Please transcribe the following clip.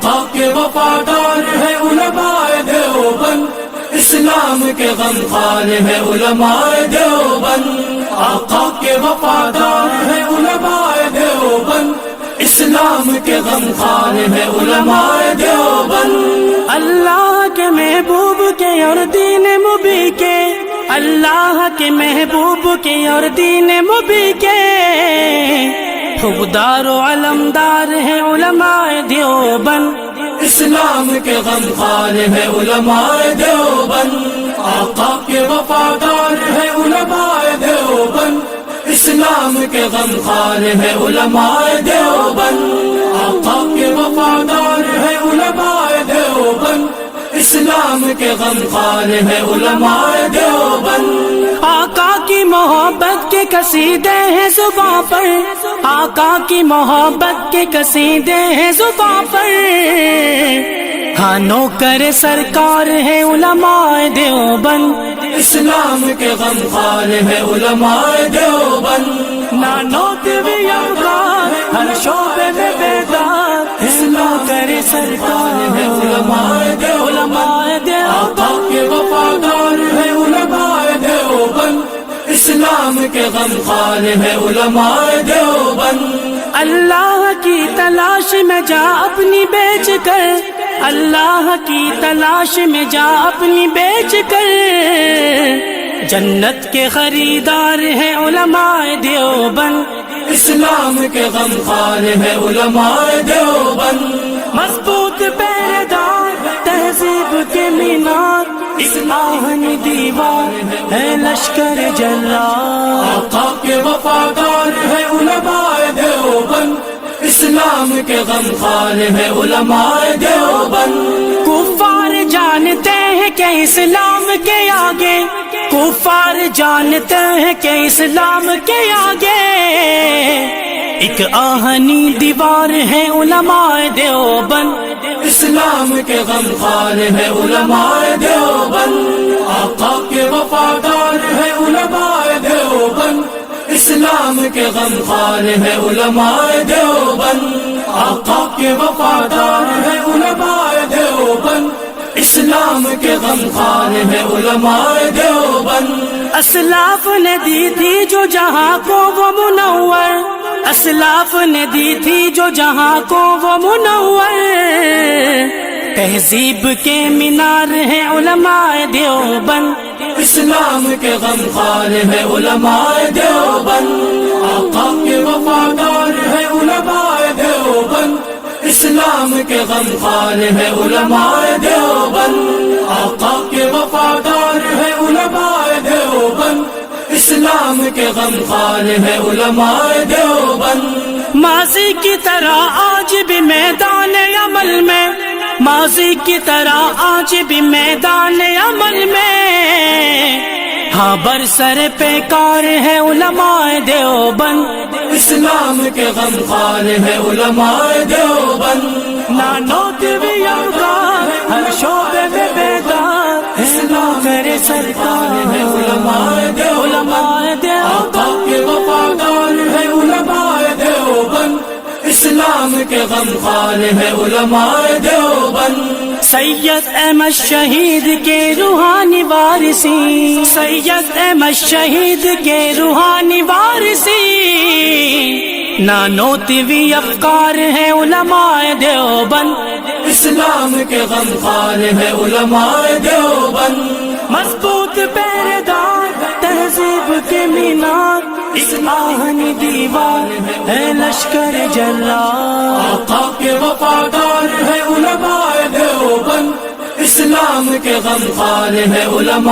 آقا کے وفادار ہے علماء دیوبند، اسلام کے غمخوار ہے علماء دیوبند، آقا کے وفادار ہے علماء دیوبند، اسلام کے غمخوار ہے علماء دیوبند۔ اللہ کے محبوب کے اور دین مبی کے، اللہ کے محبوب کے اور دین مبی کے حقدار و علمدار ہے علماء دیوبند، اسلام کے غمخوار ہے علماء دیوبند، آقا کے وفادار ہے علماء دیوبند، اسلام کے غمخوار ہے علماء دیوبند، آقا کے وفادار ہے علماء دیوبند، اسلام کے غمخوار ہے علماء دیوبند۔ آقا کی محبت کے قصیدے ہیں زباں پر، آقا کی محبت کے قصیدے ہیں زباں پر، ہاں نوکر سرکار ہے علماء دیوبند، اسلام کے غمخوار ہے علماء دیوبند، نانوت بھی افغان ہر شعبے میں بیدار، نوکر سرکار ہے علماء دیوبند، آقا کے وفادار ہے علماء دیوبند، اسلام کے غمخوار ہے علماء دیوبند۔ اللہ کی تلاش میں جا اپنی بیچ کر، اللہ کی تلاش میں جا اپنی بیچ کر، جنت کے خریدار ہیں علماء دیوبند، اسلام کے غمخوار ہے علماء دیوبند، مضبوط پہرے دار تہذیب کے مینار، آہنی دیوار ہے لشکر جلال، آقا کے وفادار ہے علماء دیوبند، اسلام کے غمخوار ہے علماء دیوبند۔ کفار جانتے ہیں کہ اسلام کے آگے، کفار جانتے ہیں کہ اسلام کے آگے ایک آہنی دیوار ہے علماء دیوبند، اسلام کے غمخوار ہے علماء دیوبند، آقا کے وفادار ہے علماء دیوبند، اسلام کے غمخوار ہے علماء دیوبند، آقا کے وفادار ہے علماء دیوبند، اسلام کے غمخوار ہے علماء دیوبند۔ اسلاف نے دی تھی جو جہاں کو وہ منور، اسلاف نے دی تھی جو جہاں کو وہ منور، تہذیب کے مینار ہے علماء دیوبند، اسلام کے غمخوار ہے علماء دیوبند، آقا کے وفادار ہے علماء دیوبند، اسلام کے غمخوار ہے علماء دیوبند، آقا کے وفادار ہے علماء دیوبند، اسلام کے غمخوار ہے علماء دیوبند۔ ماضی کی طرح آج بھی میدان عمل میں، ماضی کی طرح آج بھی میدان عمل میں، ہاں برسر پیکار ہے علماء دیوبند، اسلام کے غمخوار ہے علماء دیوبند، نانوت بھی افغان ہر شعبے میں بیدار، نوکر سرکار ہے علماء دیوبند، آقا کے وفادار ہے علماء دیوبند، اسلام کے غمخوار ہے علماء دیوبند۔ سید احمد شہید کے روحانی وارثی، سید احمد شہید کے روحانی وارثی، نانوتوی افکار ہے علماء دیوبند، اسلام کے غمخوار ہے علماء دیوبند، مضبوط پہرے دار تہذیب کے مینار، آہنی دیوار ہے لشکر جلال، آقا کے وفادار ہے علماء دیوبند، اسلام کے غمخوار ہے علماء